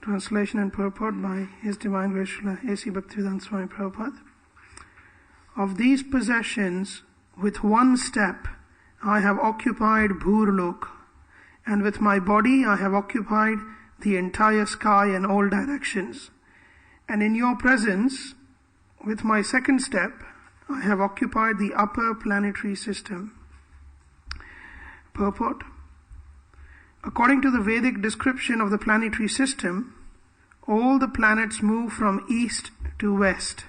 Translation and purport by His Divine Grace Srila A.C. Bhaktivedanta Swami Prabhupada. Of these possessions, with one step I have occupied Bhurlok, and with my body I have occupied the entire sky and all directions. And in your presence, with my second step, I have occupied the upper planetary system. Purport. According to the Vedic description of the planetary system, all the planets move from east to west.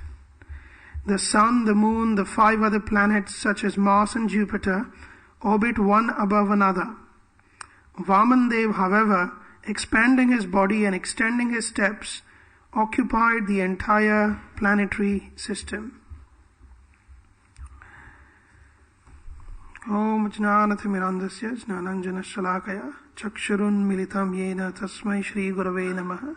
The sun, the moon, the 5 other planets such as Mars and Jupiter orbit one above another. Vamandev, however, expanding his body and extending his steps, occupied the entire planetary system. Om Jnanathmirandasya Jnananjana Shalakaya Chakshurun Militam Yena Tasmai Shri Gurave Namaha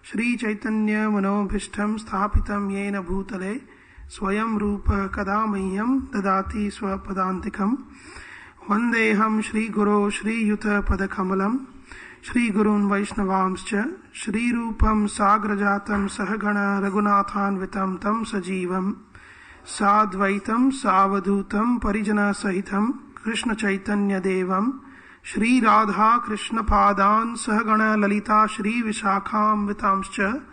Shri Chaitanya Manobhishtam Sthapitam Yena Bhutale Swayam Rupa Kadamayam Dadati Swapadantikam Vandeham Shri Guru Shri Yuta Padakamalam Shri Gurun Vaishnavamscha Shri Rupam Sagrajatam Sahagana Raghunathan Vitam Tam Sajivam Sadvaitam Savadhutam Parijana Sahitam Krishna Chaitanya Devam Shri Radha Krishna Padan Sahagana Lalita Shri Vishakham Vitamscha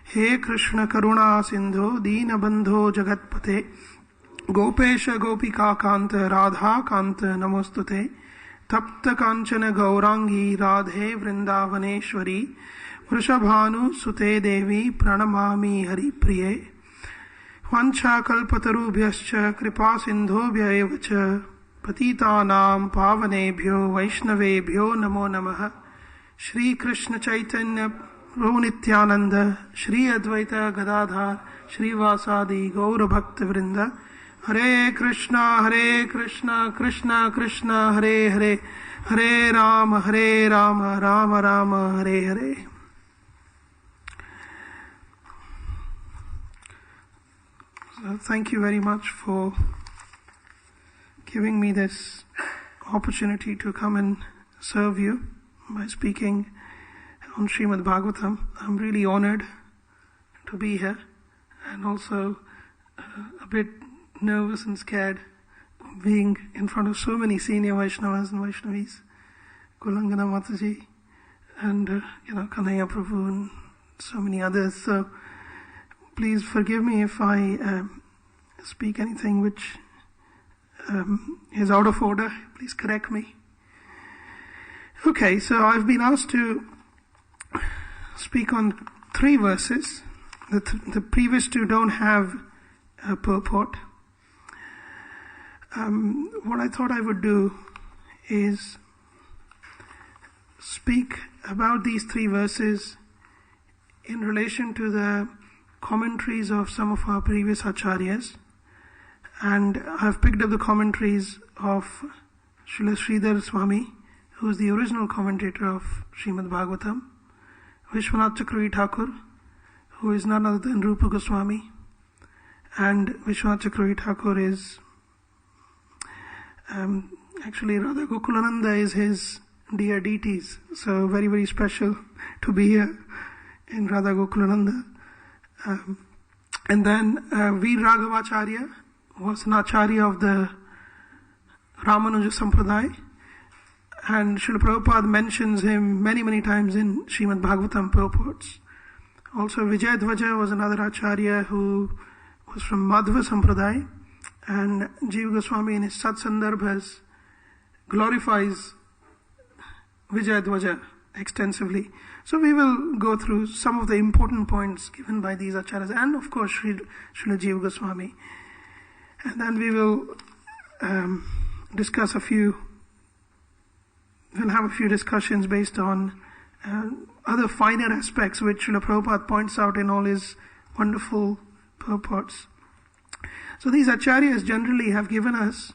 He Krishna Karuna Sindhu Dina Bandho Jagatpate Gopesha Gopika Kanta Radha Kanta Namostute Tapta Kanchana Gaurangi Radhe Vrindavaneshwari Vrishabhanu Sute Devi Pranamami Hari Priye Vancha kalpatarubhyascha kripa sindhobhya eva cha patitanam pavanebhyo vaishnavebhyo namo namaha Shri Krishna Chaitanya Prabhu Nityananda Shri Advaita Gadadhar Shri Vasadi Gaura Bhakta Vrinda Hare Krishna Krishna Krishna Hare Hare Hare Rama Rama Rama Hare Hare. Thank you very much for giving me this opportunity to come and serve you by speaking on Srimad Bhagavatam. I'm really honored to be here and also a bit nervous and scared being in front of so many senior Vaishnavas and Vaishnavis, Kulangana Mataji and Kanhaiya Prabhu and so many others. So please forgive me if I speak anything which is out of order. Please correct me. Okay, so I've been asked to speak on 3 verses. The previous 2 don't have a purport. What I thought I would do is speak about these 3 verses in relation to the commentaries of some of our previous acharyas, and I've picked up the commentaries of Srila Sridhar Swami, who is the original commentator of Srimad Bhagavatam, Vishwanath Chakravarti Thakur, who is none other than Rupa Goswami, and Vishwanath Chakravarti Thakur is actually Radha Gokulananda is his dear deities, so very, very special to be here in Radha Gokulananda. And then Veer Raghavacharya was an acharya of the Ramanuja Sampradaya, and Srila Prabhupada mentions him many, many times in Srimad Bhagavatam purports. Also Vijayadvaja was another acharya who was from Madhva Sampradaya, and Jiva Goswami in his Sat Sandarbhas glorifies Vijayadvaja extensively. So we will go through some of the important points given by these acharyas, and of course Srila Jiva Goswami. And then we will discuss we'll have a few discussions based on other finer aspects which Srila Prabhupada points out in all his wonderful purports. So these acharyas generally have given us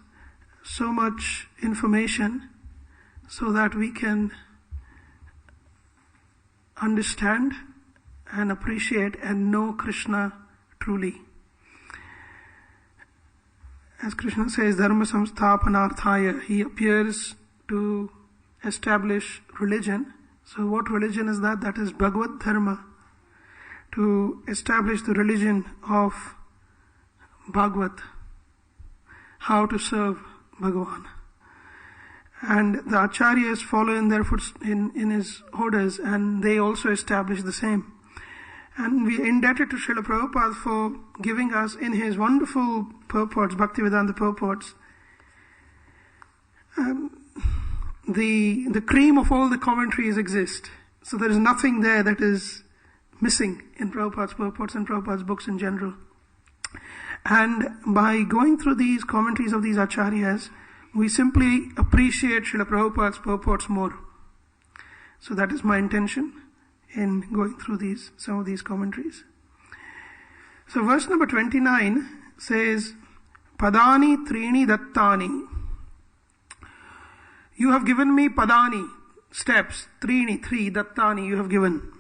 so much information so that we can understand and appreciate and know Krishna truly. As Krishna says, Dharma Samsthapanarthaya, he appears to establish religion So what religion is that? That is Bhagavad Dharma. To establish the religion of Bhagavad. How to serve Bhagavan. And the Acharyas follow in their in his orders, and they also establish the same. And we are indebted to Srila Prabhupada for giving us in his wonderful purports, Bhaktivedanta purports, the cream of all the commentaries exist. So there is nothing there that is missing in Prabhupada's purports and Prabhupada's books in general. And by going through these commentaries of these Acharyas, we simply appreciate Srila Prabhupada's purports more. So that is my intention in going through some of these commentaries. So verse number 29 says, Padani Trini Dattani. You have given me Padani, steps, Trini, 3, Dattani you have given.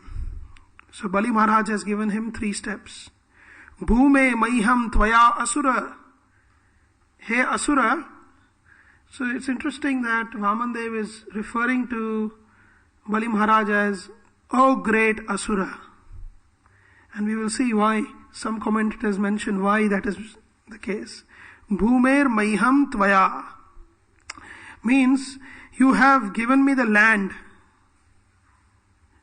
So Bali Maharaj has given him 3 steps. Bhume Maiham Tvaya Asura. Hey Asura. So it's interesting that Vamandev is referring to Bali Maharaj as, oh great Asura. And we will see why. Some commentators mention why that is the case. Bhumer Maiham Tvaya means you have given me the land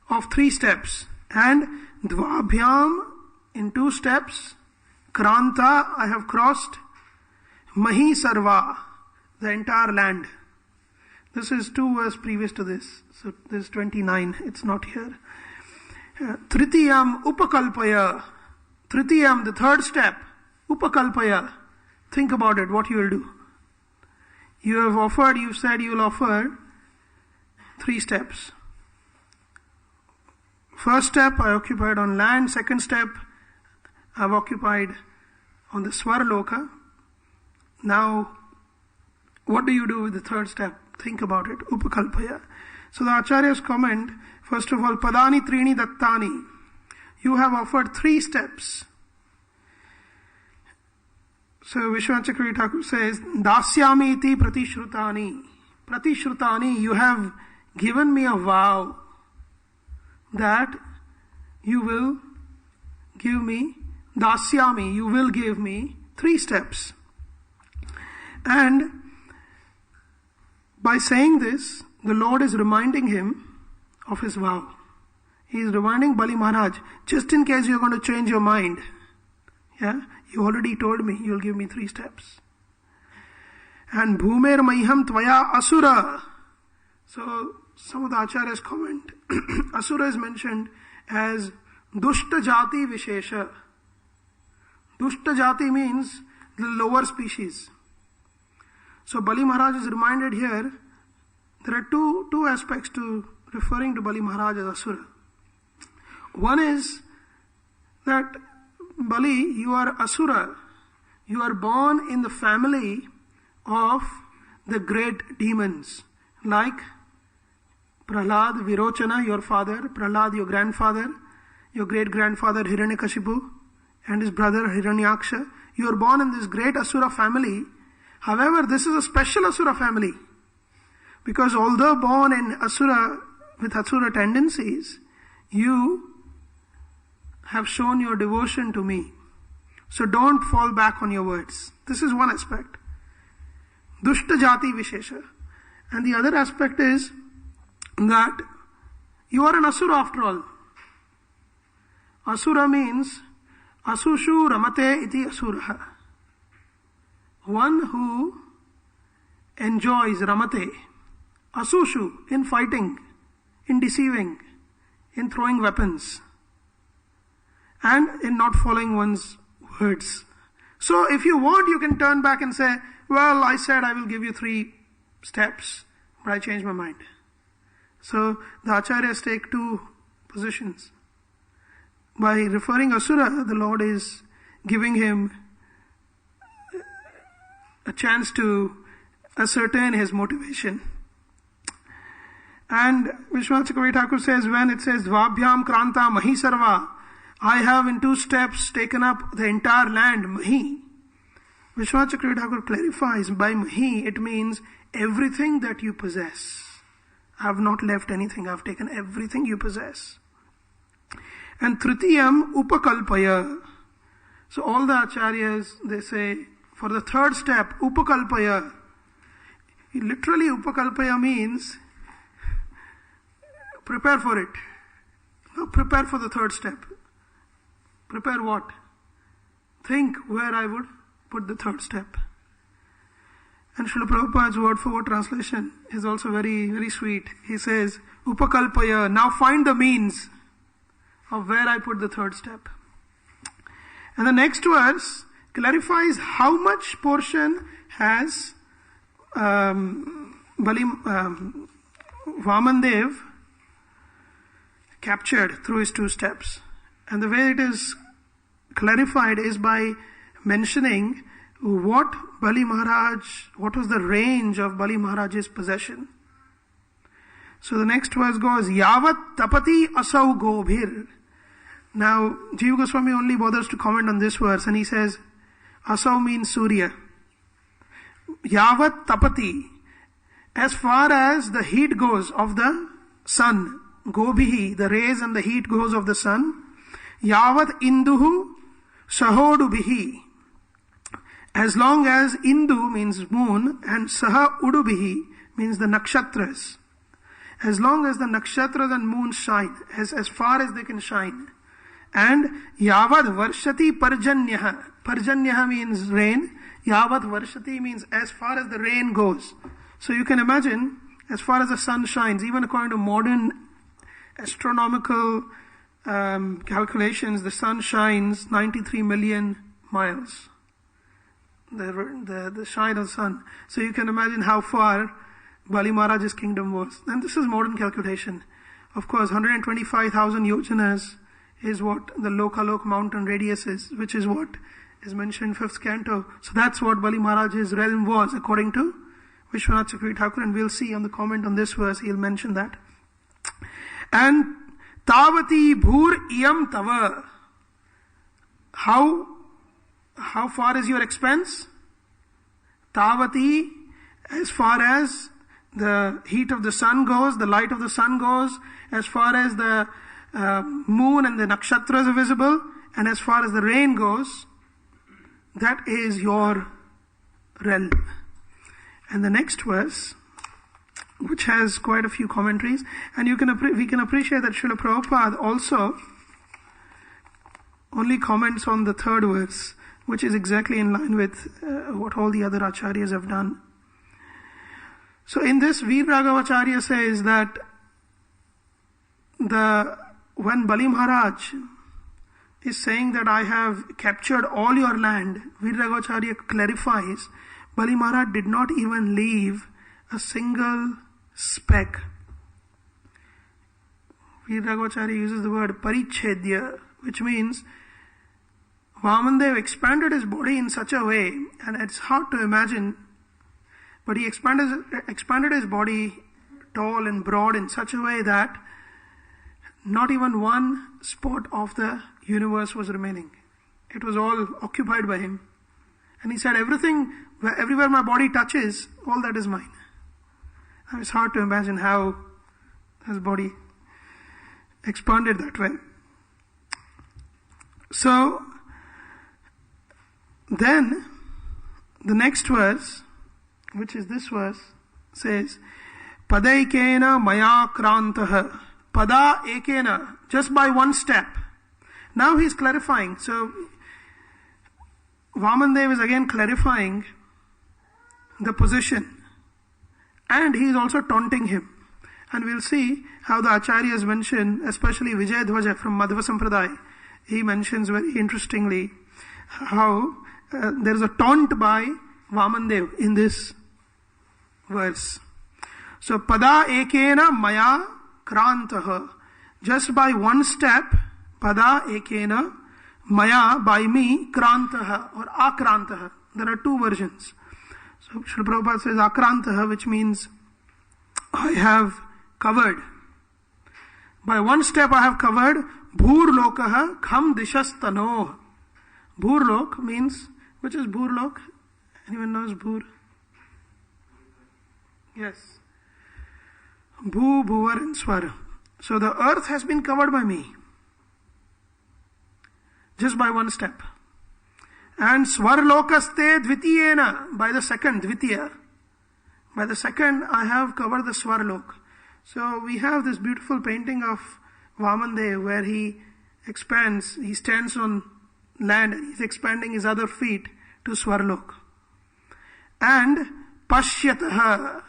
of 3 steps. And Dvabhyam in 2 steps. Kranta, I have crossed. Mahi Sarva, the entire land. This is 2 verses previous to this. So this is 29. It's not here. Tritiyam Upakalpaya. Tritiyam, the 3rd step. Upakalpaya. Think about it, what you will do. You said you will offer 3 steps. First step I occupied on land. Second step I have occupied on the Swarloka. Now, what do you do with the 3rd step? Think about it. Upakalpaya. So the Acharyas comment, first of all, Padani Trini Dattani. You have offered 3 steps. So Vishwanath Chakravarti Thakur says, Dasyami iti pratishrutani. Pratishrutani, you have given me a vow that you will give me, Dasyami, you will give me 3 steps. And by saying this, the Lord is reminding him of his vow. He is reminding Bali Maharaj, just in case you are going to change your mind. Yeah, you already told me you will give me 3 steps. And Bhumer Maiham Tvaya Asura. So some of the Acharyas comment, Asura is mentioned as Dushta Jati Vishesha. Dushta Jati means the lower species. So Bali Maharaj is reminded here, there are two aspects to referring to Bali Maharaj as Asura. One is that Bali, you are Asura. You are born in the family of the great demons, like Prahlad, Virochana, your father, Prahlad, your grandfather, your great-grandfather Hiranyakashipu, and his brother Hiranyaksha. You are born in this great Asura family. However, this is a special Asura family. Because although born in Asura, with Asura tendencies, you have shown your devotion to me. So don't fall back on your words. This is one aspect. Dushta Jati Vishesha. And the other aspect is that you are an Asura after all. Asura means Asushu Ramate iti Asura. One who enjoys Ramate. Asushu, in fighting, in deceiving, in throwing weapons, and in not following one's words. So if you want, you can turn back and say, well, I said I will give you 3 steps, but I changed my mind. So the Acharyas take 2 positions. By referring Asura, the Lord is giving him a chance to ascertain his motivation. And Vishwanath Chakravarti Thakur says, when it says Dvabhyam Kranta Mahi Sarva, I have in 2 steps taken up the entire land, Mahi. Vishwanath Chakravarti Thakur clarifies, by Mahi it means everything that you possess. I have not left anything. I have taken everything you possess. And Tritiyam Upakalpaya. So all the acharyas, they say, for the third step, Upakalpaya. Literally, Upakalpaya means prepare for it. No, prepare for the third step. Prepare what? Think where I would put the third step. And Srila Prabhupada's word for word translation is also very, very sweet. He says, Upakalpaya, now find the means of where I put the third step. And the next verse clarifies how much portion has Vamandev captured through his two steps. And the way it is clarified is by mentioning what was the range of Bali Maharaj's possession. So the next verse goes, Yavat tapati asau gobhir. Now, Jiva Goswami only bothers to comment on this verse, and he says, asau means Surya. Yavat tapati, as far as the heat goes of the sun, gobhihi, the rays and the heat goes of the sun, yavat induhu sahodubihi, as long as Indu means moon and Saha Udubihi means the nakshatras. As long as the nakshatras and moon shine, as far as they can shine. And Yavad Varshati Parjanyaha. Parjanyaha means rain. Yavad Varshati means as far as the rain goes. So you can imagine, as far as the sun shines, even according to modern astronomical calculations, the sun shines 93 million miles. The shine of the sun. So you can imagine how far Bali Maharaj's kingdom was. And this is modern calculation. Of course, 125,000 yojanas is what the Lokalok mountain radius is, which is what is mentioned in 5th canto. So that's what Bali Maharaj's realm was, according to Vishwanath Chakravarti Thakur, and we'll see on the comment on this verse, he'll mention that. And Tavati Bhur Iyam Tava. How far is your expense? Tavati, as far as the heat of the sun goes, the light of the sun goes, as far as the moon and the nakshatras are visible, and as far as the rain goes, that is your realm. And the next verse, which has quite a few commentaries, and we can appreciate that Srila Prabhupada also only comments on the third verse, which is exactly in line with what all the other acharyas have done. So in this, Veer Raghavacharya says that when Bali Maharaj is saying that I have captured all your land, Veer Raghavacharya clarifies, Bali Maharaj did not even leave a single speck. Veer Raghavacharya uses the word parichedya, which means Vamandev expanded his body in such a way, and it's hard to imagine, but he expanded his body tall and broad in such a way that not even one spot of the universe was remaining. It was all occupied by him. And he said, everywhere my body touches, all that is mine. And it's hard to imagine how his body expanded that way. So, then, the next verse, which is this verse, says, Padaikena maya krantaha. Pada ekena, just by one step. Now he's clarifying. So, Vamandev is again clarifying the position. And he is also taunting him. And we'll see how the acharyas mention, especially Vijay Dhwaja from Madhva Sampradaya, he mentions very interestingly how there is a taunt by Vamandev in this verse. So, Pada ekena maya krantaha. Just by one step, Pada ekena maya, by me, krantaha or akrantaha. There are two versions. So, Srila Prabhupada says akrantaha, which means I have covered. By one step I have covered Bhur lokaha kham dishastanoh. Bhur lok means, which is Bhur lok? Anyone knows Bhur? Yes. Bhu, Bhuvar and Swar. So the earth has been covered by me. Just by one step. And Swarlokaste Dvitiyena, by the second, Dvitiya. By the second, I have covered the Swarlok. So we have this beautiful painting of Vamandev where he expands, he stands on land and he's expanding his other feet to Swarlok. And Pashyataha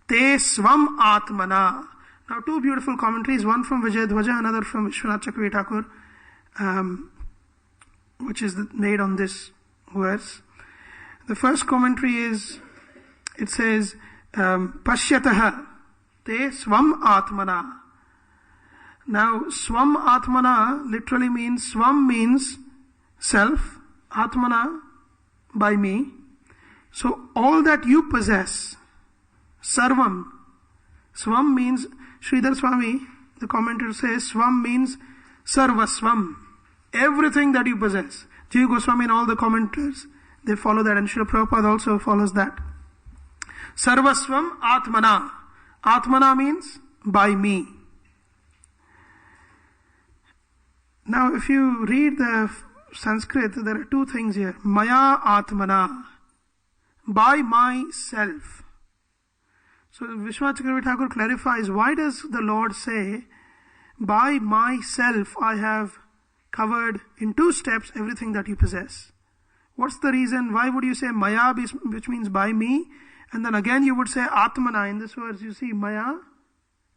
Te Svam Atmana. Now two beautiful commentaries, one from Vijay Dhwaja, another from Vishwanath Chakravarti Thakur, which is made on this verse. The first commentary is, it says, Pashyataha Te Swam Atmana. Now, Swam Atmana literally means, Swam means self, Atmana, by me. So, all that you possess, Sarvam. Swam means, Sridhar Swami, the commentator says, Swam means Sarvaswam. Everything that you possess. Jiva Goswami and all the commentators, they follow that, and Srila Prabhupada also follows that. Sarvaswam Atmana. Atmana means by me. Now, if you read the Sanskrit, there are two things here. Maya Atmana. By myself. So, Vishwanath Chakravarti Thakur clarifies, why does the Lord say, by myself I have covered in two steps everything that you possess? What's the reason? Why would you say Maya, which means by me? And then again you would say Atmana. In this verse you see Maya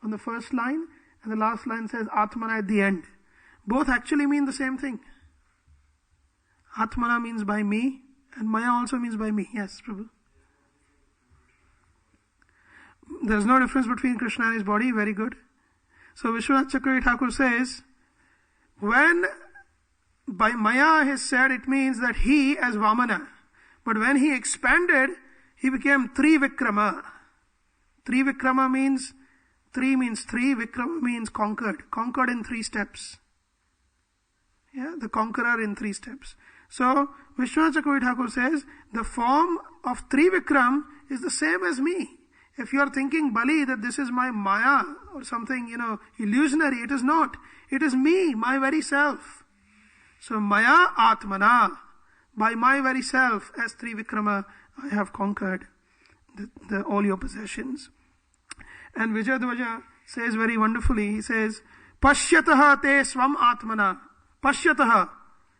on the first line and the last line says Atmana at the end. Both actually mean the same thing. Atmana means by me and Maya also means by me. Yes, Prabhu. There's no difference between Krishna and his body. Very good. So Vishwanath Chakravarti Thakur says, when by Maya is said, it means that he as Vamana. But when he expanded, he became Trivikrama. Trivikrama means, three means three, Vikrama means conquered. Conquered in 3 steps. Yeah, the conqueror in 3 steps. So, Vishwanath Chakravarti Thakur says, the form of Trivikram is the same as me. If you are thinking, Bali, that this is my Maya or something, illusionary, it is not. It is me, my very self. So, Maya Atmana, by my very self, as Trivikrama, I have conquered all your possessions. And Vijay Dhwaja says very wonderfully, he says, Pashyataha te swam atmana. Pashyataha.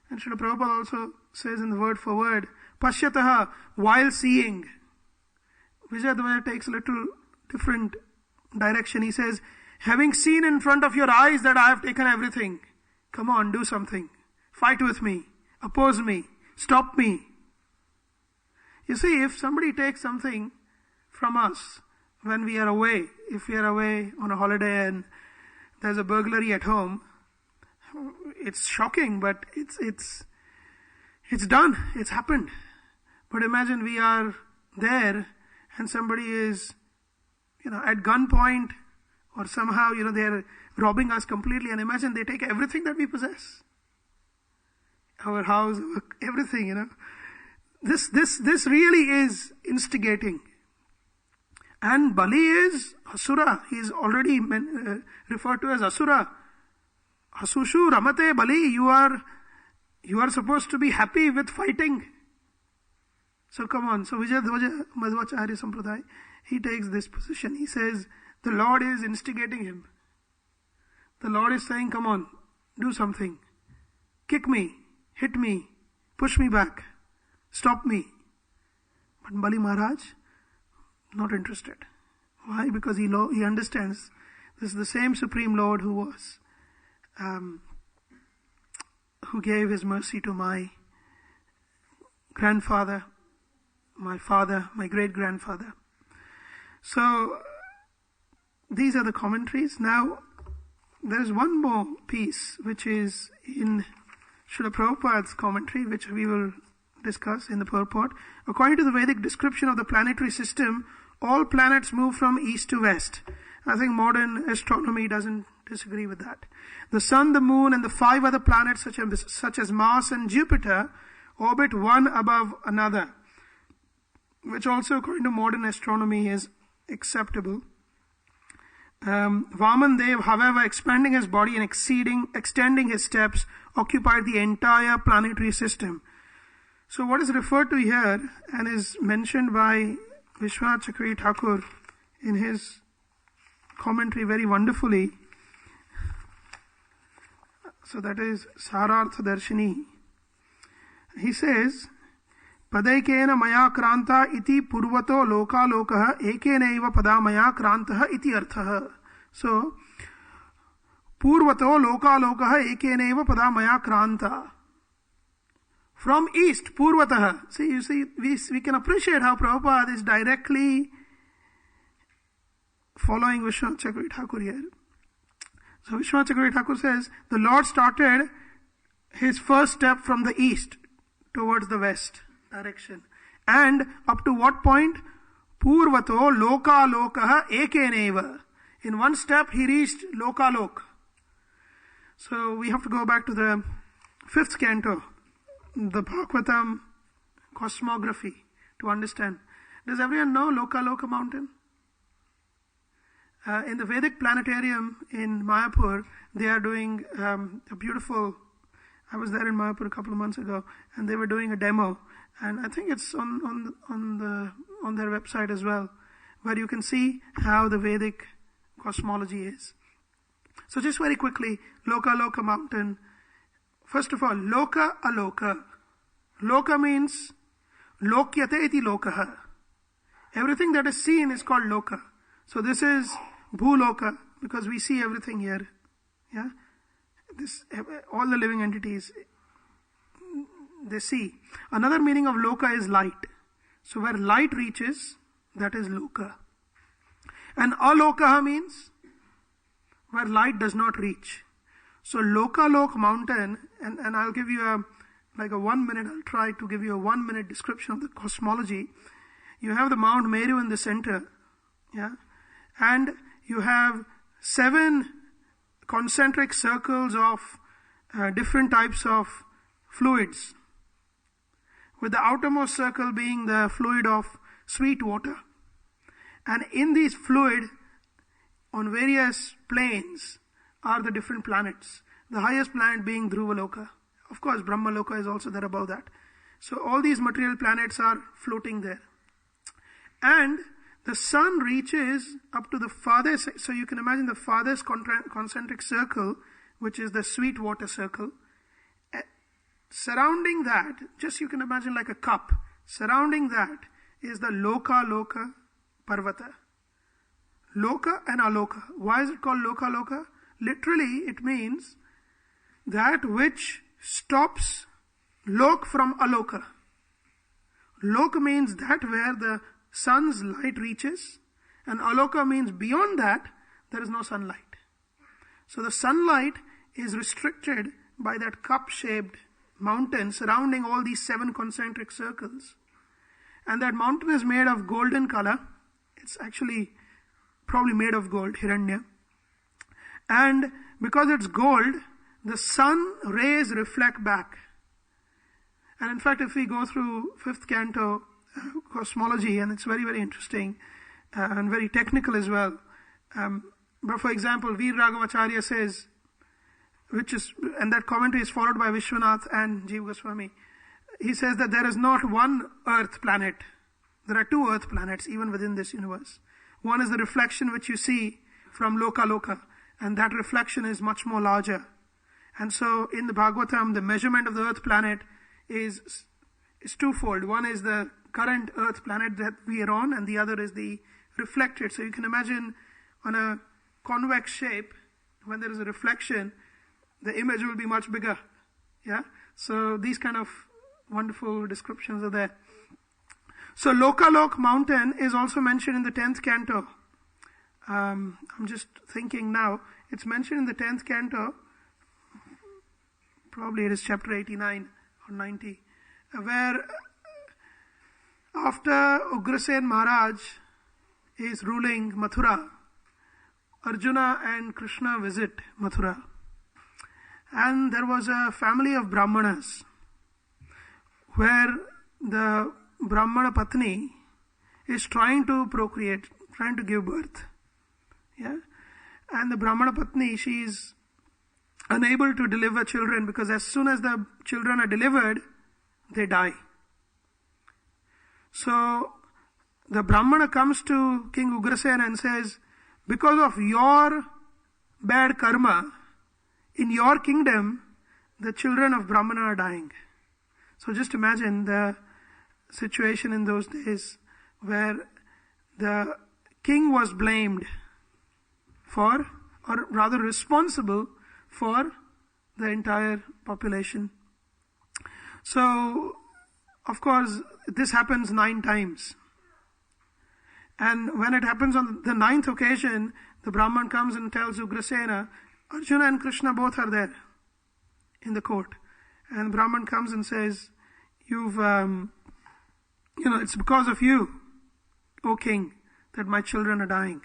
And Srila Prabhupada also says in the word for word, Pashyataha, while seeing. Vijay Dhwaja takes a little different direction. He says, having seen in front of your eyes that I have taken everything, come on, do something. Fight with me. Oppose me. Stop me. You see, if somebody takes something from us when we are away, if we are away on a holiday and there's a burglary at home, it's shocking, but it's done. It's happened. But imagine we are there and somebody is, at gunpoint or somehow, they're robbing us completely, and imagine they take everything that we possess. Our house, everything, This really is instigating. And Bali is Asura. He is already referred to as Asura. Asushu Ramate Bali. You are supposed to be happy with fighting. So come on. So Vijay Dhwaja Madhvacharya Sampradaya, he takes this position. He says, the Lord is instigating him. The Lord is saying, come on, do something. Kick me, hit me, push me back. Stop me. But Bali Maharaj, not interested. Why? Because he understands this is the same Supreme Lord who was, who gave his mercy to my grandfather, my father, my great-grandfather. So, these are the commentaries. Now, there is one more piece which is in Srila Prabhupada's commentary, which we will discuss in the purport. According to the Vedic description of the planetary system, all planets move from east to west. I think modern astronomy doesn't disagree with that. The sun, the moon, and the 5 other planets such as Mars and Jupiter orbit one above another, which also according to modern astronomy is acceptable. Vaman Dev, however, expanding his body and extending his steps, occupied the entire planetary system. So what is referred to here and is mentioned by Vishwanath Chakravarti Thakur in his commentary very wonderfully. So that is Sarartha Darshini. He says, Padaikena maya kranta iti purvato loka lokaha ekena eva padamaya krantaha iti arthaha. So, purvato loka lokaha ekena eva padamaya kranta. From east, purvataha. See, you see, we can appreciate how Prabhupada is directly following Vishwanath Chakravarti Thakur here. So Vishwanath Chakravarti Thakur says, the Lord started his first step from the east towards the west direction. And up to what point? Purvato loka lokaha ekeneva. In one step he reached loka lok. So we have to go back to the 5th canto, the Bhagavatam cosmography, to understand. Does everyone know Loka Loka mountain? In the Vedic planetarium in Mayapur, they are doing a beautiful. I was there in Mayapur a couple of months ago, and they were doing a demo, and I think it's on their website as well, where you can see how the Vedic cosmology is. So just very quickly, Loka Loka mountain. First of all, Loka Aloka. Loka means Lokyate iti Lokaha. Everything that is seen is called Loka. So this is Bhuloka, because we see everything here. Yeah? All the living entities, they see. Another meaning of Loka is light. So where light reaches, that is Loka. And Alokaha means where light does not reach. So Lokalok mountain, and I'll give you a 1 minute, I'll try to give you a 1 minute description of the cosmology. You have the Mount Meru in the center, yeah, and you have 7 concentric circles of different types of fluids, with the outermost circle being the fluid of sweet water. And in these fluid, on various planes, are the different planets. The highest planet being Dhruvaloka. Of course, Brahmaloka is also there above that. So all these material planets are floating there. And the sun reaches up to the farthest, so you can imagine the farthest concentric circle, which is the sweet water circle. Surrounding that, just you can imagine like a cup. Surrounding that is the Loka Loka Parvata. Loka and Aloka. Why is it called Loka Loka? Literally, it means that which stops Lok from Aloka. Lok means that where the sun's light reaches, and Aloka means beyond that, there is no sunlight. So the sunlight is restricted by that cup-shaped mountain surrounding all these 7 concentric circles. And that mountain is made of golden color. It's actually probably made of gold, Hiranya. And because it's gold, the sun rays reflect back. And in fact, if we go through 5th canto cosmology, and it's very, very interesting and very technical as well. But for example, Veer Raghavacharya says, and that commentary is followed by Vishwanath and Jiva Goswami. He says that there is not one earth planet. There are 2 earth planets even within this universe. One is the reflection which you see from Loka Loka, and that reflection is much more larger. And so in the Bhagavatam, the measurement of the earth planet is twofold. One is the current earth planet that we are on, and the other is the reflected. So you can imagine on a convex shape, when there is a reflection, the image will be much bigger. Yeah? So these kind of wonderful descriptions are there. So Lokalok mountain is also mentioned in the 10th canto. I'm just thinking now, it's mentioned in the 10th canto, probably it is chapter 89 or 90, where after Ugrasen Maharaj is ruling Mathura, Arjuna and Krishna visit Mathura. And there was a family of Brahmanas, where the Brahmana Patni is trying to procreate, trying to give birth. Yeah? And the Brahmana Patni, she is unable to deliver children because as soon as the children are delivered, they die. So the Brahmana comes to King Ugrasena and says, because of your bad karma, in your kingdom, the children of Brahmana are dying. So just imagine the situation in those days where the king was blamed for, or rather responsible for, the entire population. So, of course, this happens 9 times. And when it happens on the 9th occasion, the Brahman comes and tells Ugrasena, Arjuna and Krishna both are there in the court. And Brahman comes and says, it's because of you, O king, that my children are dying.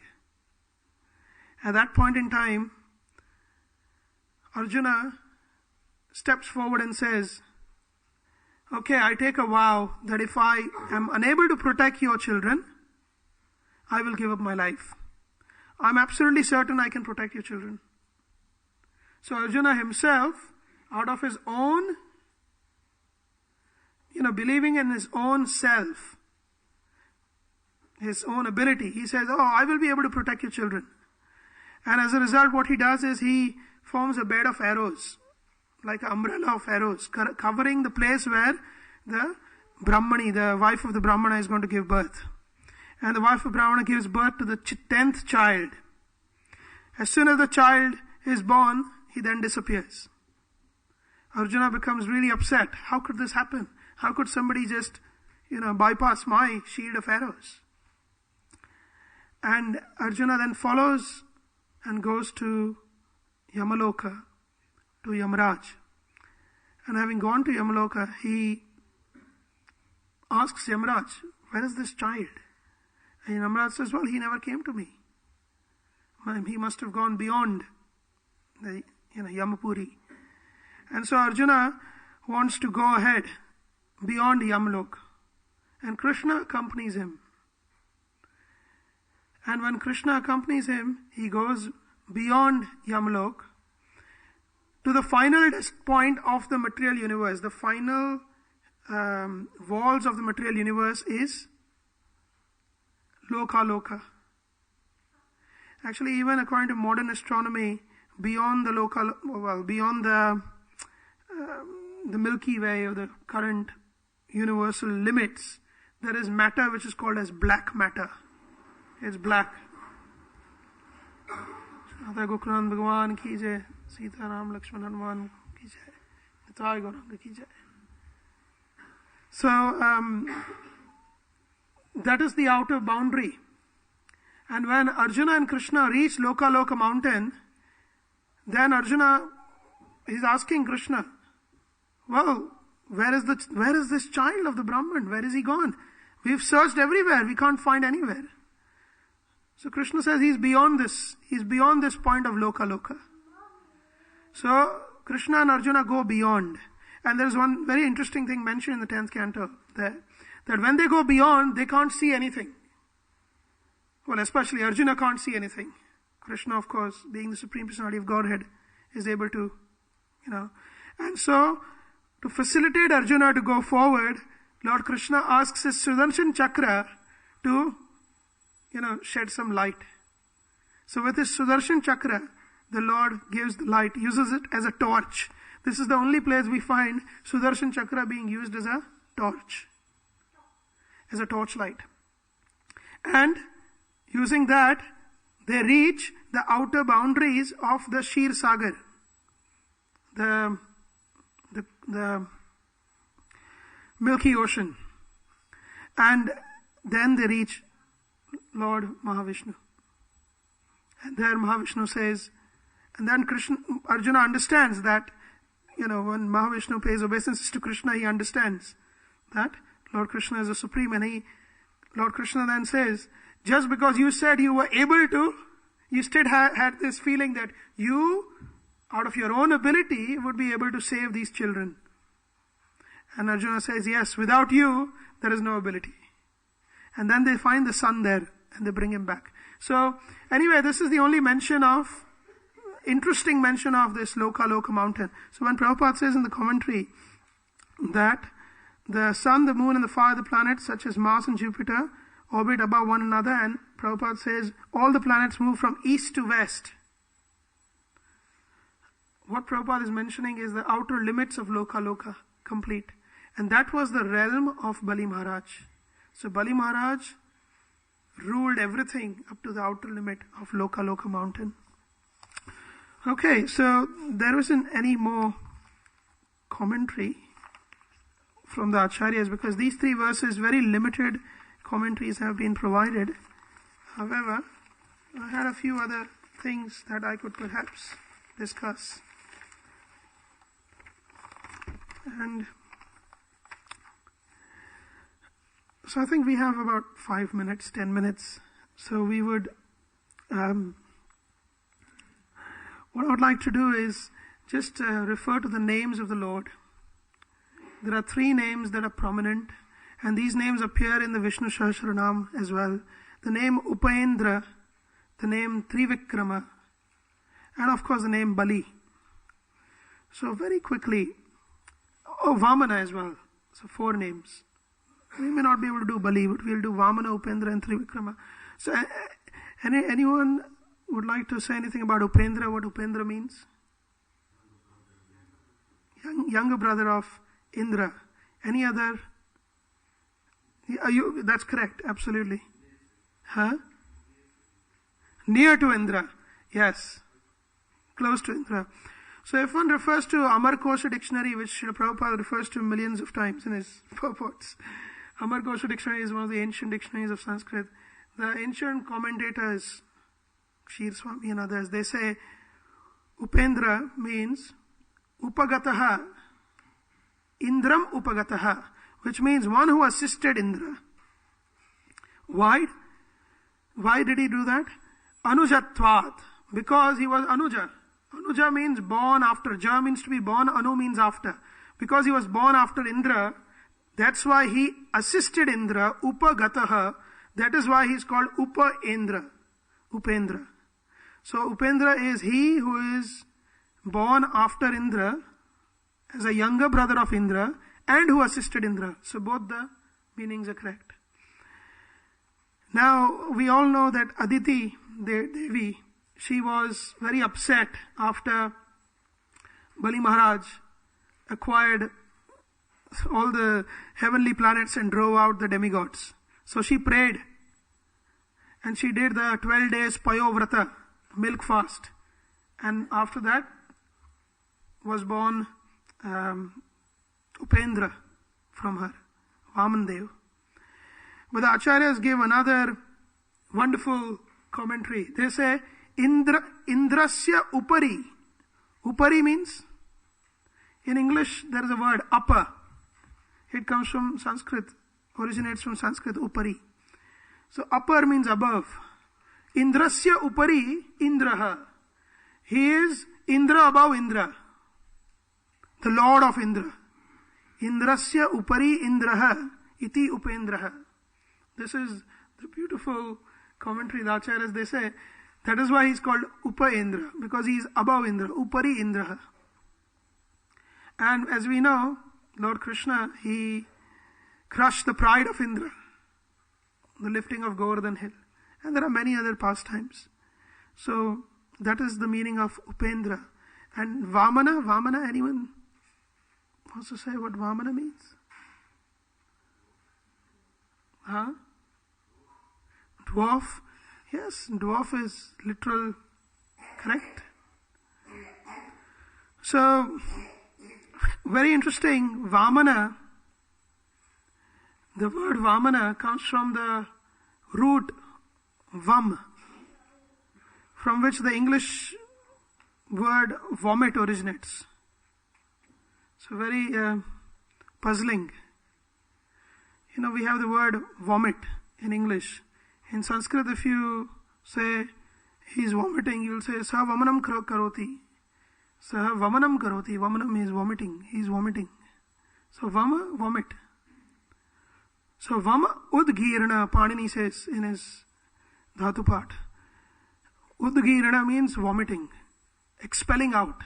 At that point in time, Arjuna steps forward and says, okay, I take a vow that if I am unable to protect your children, I will give up my life. I'm absolutely certain I can protect your children. So Arjuna himself, out of his own, believing in his own self, his own ability, he says, I will be able to protect your children. And as a result, what he does is he forms a bed of arrows, like an umbrella of arrows, covering the place where the Brahmani, the wife of the Brahmana, is going to give birth. And the wife of Brahmana gives birth to the 10th child. As soon as the child is born, he then disappears. Arjuna becomes really upset. How could this happen? How could somebody just, bypass my shield of arrows? And Arjuna then follows and goes to Yamaloka, to Yamraj. And having gone to Yamaloka, he asks Yamraj, where is this child? And Yamraj says, well, he never came to me. He must have gone beyond the Yamapuri. And so Arjuna wants to go ahead beyond Yamlok. And Krishna accompanies him. And when Krishna accompanies him, he goes beyond Yamlok to the final point of the material universe. The final walls of the material universe is Loka. Actually, even according to modern astronomy, beyond the beyond the Milky Way or the current universal limits, there is matter which is called as black matter. It's black. Radha Gokulan Bhagwan ki jai, Sita Ram Lakshman Hanuman ki jai, Nitai Gauranga ki jai. So, that is the outer boundary. And when Arjuna and Krishna reach Loka mountain, then Arjuna is asking Krishna, well, where is this child of the Brahman? Where is he gone? We've searched everywhere. We can't find anywhere. So Krishna says he's beyond this. He's beyond this point of Loka. So Krishna and Arjuna go beyond. And there's one very interesting thing mentioned in the 10th canto, that when they go beyond, they can't see anything. Well, especially Arjuna can't see anything. Krishna, of course, being the Supreme Personality of Godhead, is able to, And so, to facilitate Arjuna to go forward, Lord Krishna asks his Sudarshan Chakra to, shed some light. So with his Sudarshan Chakra, the Lord gives the light, uses it as a torch. This is the only place we find Sudarshan Chakra being used as a torch. As a torchlight. And using that, they reach the outer boundaries of the Shir Sagar. The Milky Ocean. And then they reach Lord Mahavishnu. And there Mahavishnu says, and then Arjuna understands that, when Mahavishnu pays obeisance to Krishna, he understands that Lord Krishna is the Supreme. And Lord Krishna then says, just because you said you were able to, you still had this feeling that you, out of your own ability, would be able to save these children. And Arjuna says, yes, without you, there is no ability. And then they find the son there, and they bring him back. So, anyway, this is the only interesting mention of this Loka mountain. So when Prabhupada says in the commentary that the sun, the moon and the fire, the planets such as Mars and Jupiter orbit above one another, and Prabhupada says all the planets move from east to west. What Prabhupada is mentioning is the outer limits of Loka complete. And that was the realm of Bali Maharaj. So Bali Maharaj ruled everything up to the outer limit of Loka mountain. Okay, so there isn't any more commentary from the Acharyas because these 3 verses, very limited commentaries have been provided. However, I had a few other things that I could perhaps discuss. And so I think we have about 5 minutes, 10 minutes. So we would, what I would like to do is just refer to the names of the Lord. There are 3 names that are prominent, and these names appear in the Vishnu Sahasranam as well. The name Upendra, the name Trivikrama, and of course the name Bali. So very quickly, Vamana as well. So 4 names. We may not be able to do Bali, but we'll do Vamana, Upendra and Trivikrama. So anyone would like to say anything about Upendra, what Upendra means? Younger brother of Indra. Any other? That's correct, absolutely. Huh? Near to Indra. Yes. Close to Indra. So if one refers to Amar Kosha dictionary, which Srila Prabhupada refers to millions of times in his purports, Amar Kosha dictionary is one of the ancient dictionaries of Sanskrit. The ancient commentators, Kshir Swami and others, they say Upendra means Upagataha, Indram Upagataha, which means one who assisted Indra. Why? Why did he do that? Anujatvat, because he was Anuja. Anuja means born after. Ja means to be born. Anu means after. Because he was born after Indra, that's why he assisted Indra. Upagataha. That is why he is called Upendra. So Upendra is he who is born after Indra, as a younger brother of Indra, and who assisted Indra. So both the meanings are correct. Now, we all know that Aditi Devi, she was very upset after Bali Maharaj acquired all the heavenly planets and drove out the demigods. So she prayed and she did the 12 days Payovrata, milk fast. And after that was born Upendra from her, Vamandev. But the Acharyas give another wonderful commentary. They say, Indrasya Upari. Upari means, in English there is a word, upper. It comes from Sanskrit, originates from Sanskrit, Upari. So upper means above. Indrasya Upari Indraha. He is Indra above Indra, the Lord of Indra. Indrasya Upari Indraha iti Upendraha. This is the beautiful commentary. The Acharyas, they say, that is why he is called Upa-Indra, because he is above Indra, Upari Indraha. And as we know, Lord Krishna, he crushed the pride of Indra, the lifting of Govardhan hill. And there are many other pastimes. So, that is the meaning of Upendra. And Vamana, anyone wants to say what Vamana means? Huh? Dwarf. Yes, dwarf is literal correct. So, very interesting, Vamana, the word Vamana comes from the root Vam, from which the English word vomit originates. So very puzzling. You know, we have the word vomit in English. In Sanskrit, if you say he's vomiting, you'll say Sa vamanam karoti. Sa vamanam karoti. Vamanam is vomiting. He's vomiting. So vama, vomit. So vama udgirna, Panini says in his Dhatu Path. Udgirana means vomiting, expelling out.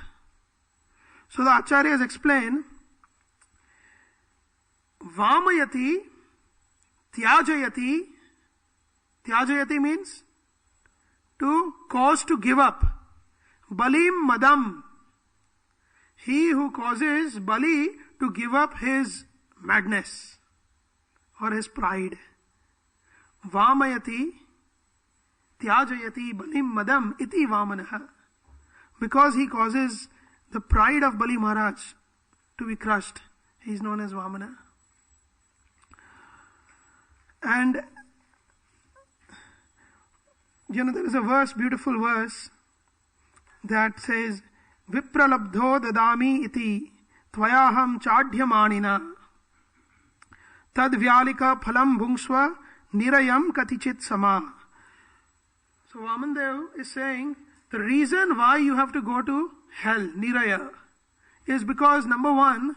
So the Acharyas explain, Vamayati, Tyajayati. Tyajayati means to cause to give up. Balim madam. He who causes Bali to give up his madness or his pride. Vamayati, Tyajayati, Balim madam iti Vamanaha. Because he causes the pride of Bali Maharaj to be crushed, he is known as Vamana. And there is a verse, beautiful verse, that says, Vipralabdho dadami iti tvayaham chadhyamanina tad vyalika phalam bhungsva nirayam katichit sama. So Vamandev is saying, the reason why you have to go to hell, Niraya, is because number one,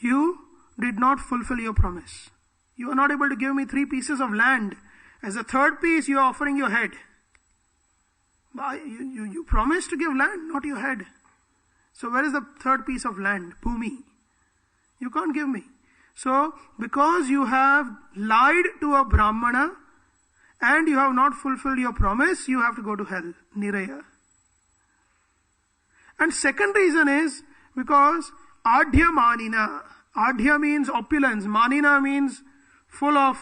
you did not fulfill your promise. You are not able to give me 3 pieces of land. As a third piece, you are offering your head. You promised to give land, not your head. So where is the third piece of land? Bhumi. You can't give me. So, because you have lied to a Brahmana and you have not fulfilled your promise, you have to go to hell, Niraya. And second reason is because Adhya Manina. Adhya means opulence. Manina means full of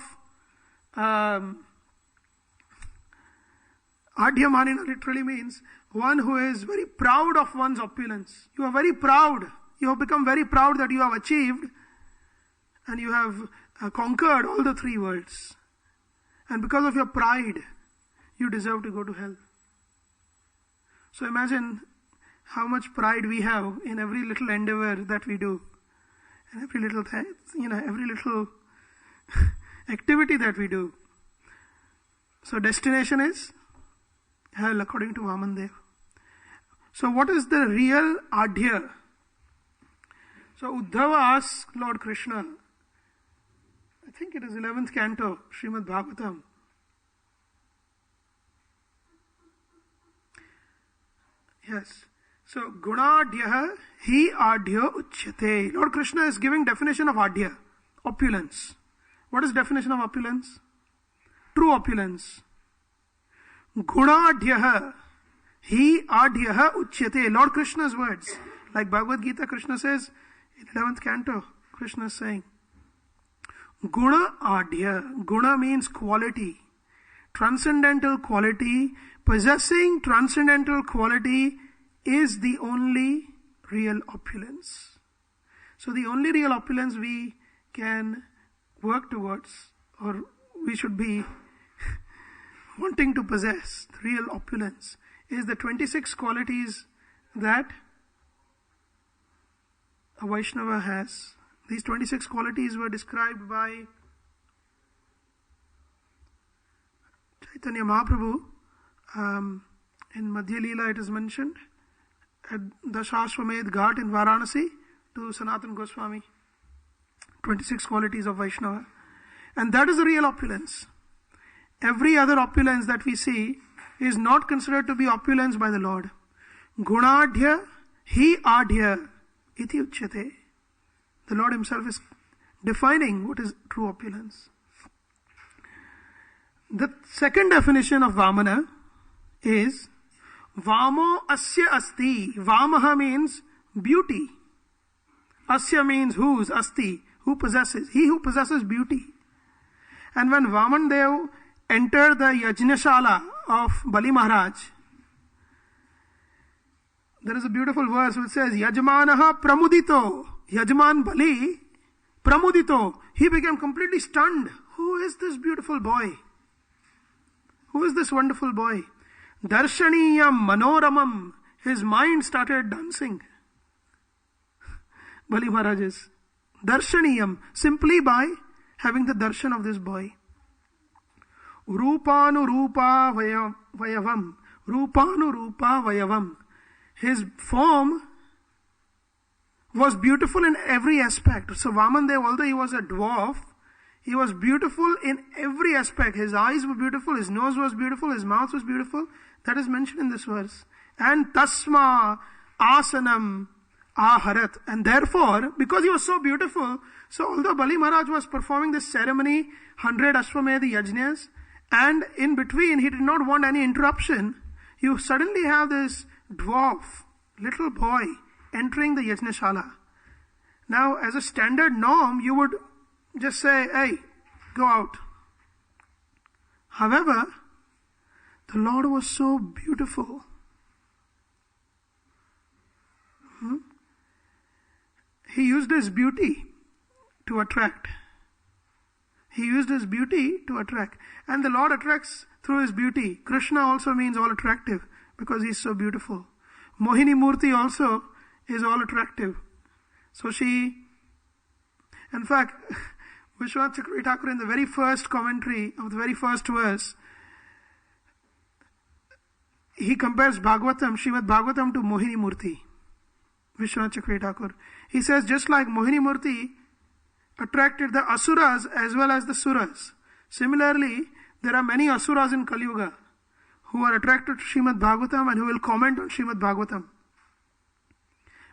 Adhya Manina literally means one who is very proud of one's opulence. You are very proud. You have become very proud that you have achieved and you have conquered all the 3 worlds. And because of your pride, you deserve to go to hell. So imagine how much pride we have in every little endeavor that we do. And every little every little activity that we do. So destination is hell according to Vamandev. So what is the real Adhya? So Uddhava asks Lord Krishna, I think it is 11th canto, Srimad Bhagavatam. Yes. So Gunadhya hi Adhya uchyate. Lord Krishna is giving definition of Adhya, opulence. What is definition of opulence? True opulence. Gunadhya hi Adhya uchyate. Lord Krishna's words. Like Bhagavad Gita, Krishna says, in 11th canto, Krishna is saying, Guna Adhya. Guna means quality. Transcendental quality. Possessing transcendental quality is the only real opulence. So the only real opulence we can work towards, or we should be wanting to possess, the real opulence, is the 26 qualities that a Vaishnava has. These 26 qualities were described by Chaitanya Mahaprabhu. In Madhya Leela it is mentioned at the Shashwamedh Ghat in Varanasi to Sanatana Goswami. 26 qualities of Vaishnava. And that is the real opulence. Every other opulence that we see is not considered to be opulence by the Lord. Gunadhya hi adhya iti uchyate. The Lord Himself is defining what is true opulence. The second definition of Vamana is Vamo asya asti. Vamaha means beauty. Asya means whose, asti, who possesses. He who possesses beauty. And when Vamandev entered the Yajnashala of Bali Maharaj, there is a beautiful verse which says, Yajmanaha pramudito. Yajman Bali pramudito. He became completely stunned. Who is this beautiful boy? Who is this wonderful boy? Darshaniyam manoramam. His mind started dancing. Bali Maharaj's. Darshaniyam. Simply by having the darshan of this boy. Rupanu rupa vayavam. Rupanu rupa vayavam. His form was beautiful in every aspect. So Vamandev, although he was a dwarf, he was beautiful in every aspect. His eyes were beautiful, his nose was beautiful, his mouth was beautiful. That is mentioned in this verse. And tasma asanam aharat. And therefore, because he was so beautiful, so although Bali Maharaj was performing this ceremony, 100 Ashwamedha yajnas, and in between he did not want any interruption, you suddenly have this dwarf, little boy, entering the yajnashala. Now, as a standard norm, you would just say, hey, go out. However, the Lord was so beautiful. He used his beauty to attract. He used his beauty to attract. And the Lord attracts through his beauty. Krishna also means all attractive because he is so beautiful. Mohini Murti also is all attractive. So she, in fact, Vishwanath Chakravarti Thakur in the very first commentary of the very first verse, he compares Bhagavatam, Srimad Bhagavatam to Mohini Murti. Vishwanath Chakravarti Thakur. He says, just like Mohini Murti attracted the Asuras as well as the Suras. Similarly, there are many Asuras in Kali Yuga who are attracted to Srimad Bhagavatam and who will comment on Srimad Bhagavatam.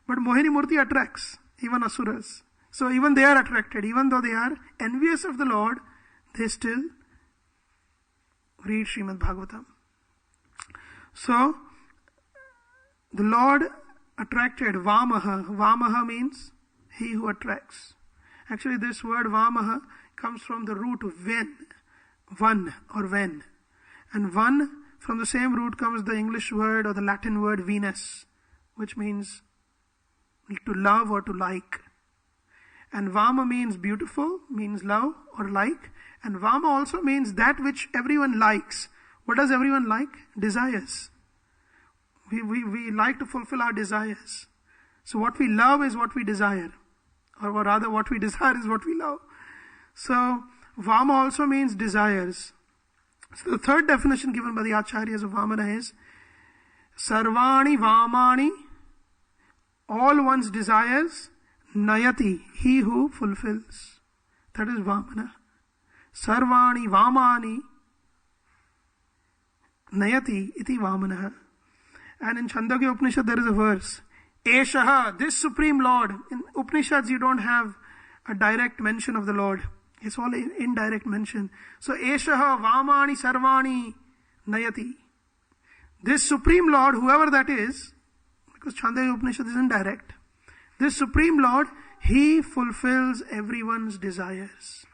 But Mohini Murti attracts even Asuras. So even they are attracted. Even though they are envious of the Lord, they still read Srimad Bhagavatam. So, the Lord attracted Vamaha. Vamaha means he who attracts. Actually, this word Vamaha comes from the root ven, one or ven. And one, from the same root comes the English word or the Latin word Venus, which means to love or to like. And Vama means beautiful, means love or like. And Vama also means that which everyone likes. What does everyone like? Desires. We like to fulfill our desires. So what we love is what we desire. Or rather what we desire is what we love. So Vama also means desires. So the third definition given by the Acharyas of Vamana is Sarvani Vamani, all one's desires, Nayati, he who fulfills. That is Vamana. Sarvani Vamani, Nayati iti Vamana. And in Chandogya Upanishad there is a verse, Eshaha, this Supreme Lord. In Upanishads you don't have a direct mention of the Lord. It's all indirect mention. So Eshaha Vamani Sarvani Nayati. This Supreme Lord, whoever that is, because Chandogya Upanishad is indirect, this Supreme Lord, he fulfills everyone's desires.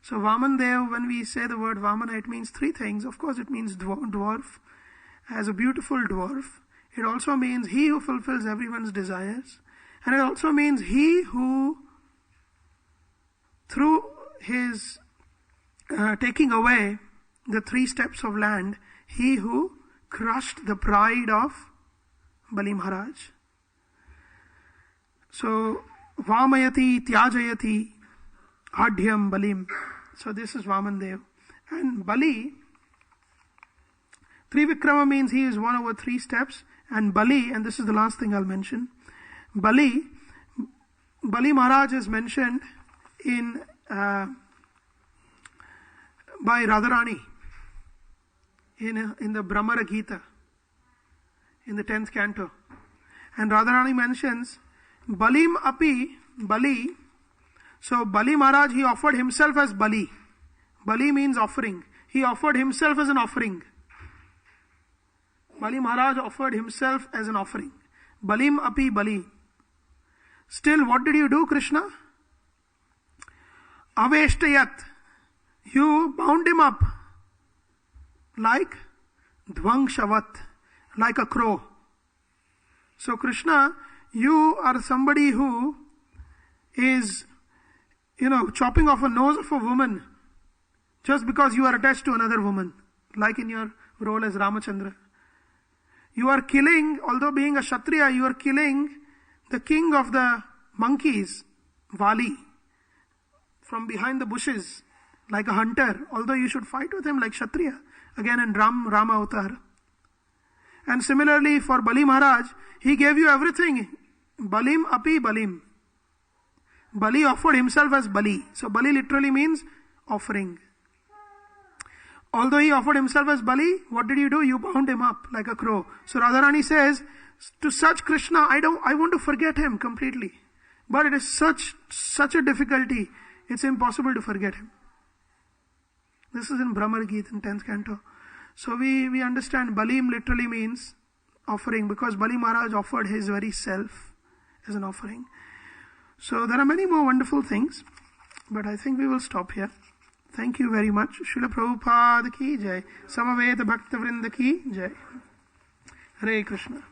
So Vamandev, when we say the word Vamana, it means three things. Of course it means dwarf, as a beautiful dwarf. It also means he who fulfills everyone's desires. And it also means he who, through his taking away the 3 steps of land, he who crushed the pride of Bali Maharaj. So, Vamayati, Tyajayati, Adhyam, Balim. So this is Vamandev. And Bali, Trivikrama means he is 1 over 3 steps. And Bali, and this is the last thing I'll mention, Bali Maharaj is mentioned in by Radharani in the Brahmara Gita, in the 10th canto. And Radharani mentions Balim api, Bali. So Bali Maharaj, he offered himself as Bali. Bali means offering. He offered himself as an offering. Bali Maharaj offered himself as an offering. Balim api Bali. Still, what did you do, Krishna? Aveshtayat. You bound him up like Dvangshavat, like a crow. So Krishna, you are somebody who is, chopping off a nose of a woman just because you are attached to another woman, like in your role as Ramachandra. You are killing, although being a Kshatriya, you are killing the king of the monkeys, Vali, from behind the bushes, like a hunter, although you should fight with him like Kshatriya, again in Rama Avatar. And similarly for Bali Maharaj, he gave you everything. Balim api Balim. Bali offered himself as Bali. So Bali literally means offering. Although he offered himself as Bali, what did you do? You bound him up like a crow. So Radharani says, to such Krishna, I want to forget him completely. But it is such a difficulty, it's impossible to forget him. This is in Brahmar Geet in 10th canto. So we understand Balim literally means offering, because Bali Maharaj offered his very self as an offering. So there are many more wonderful things, but I think we will stop here. Thank you very much. Srila Prabhupada ki jai. Samaveta Bhakta Vrinda ki jai. Hare Krishna.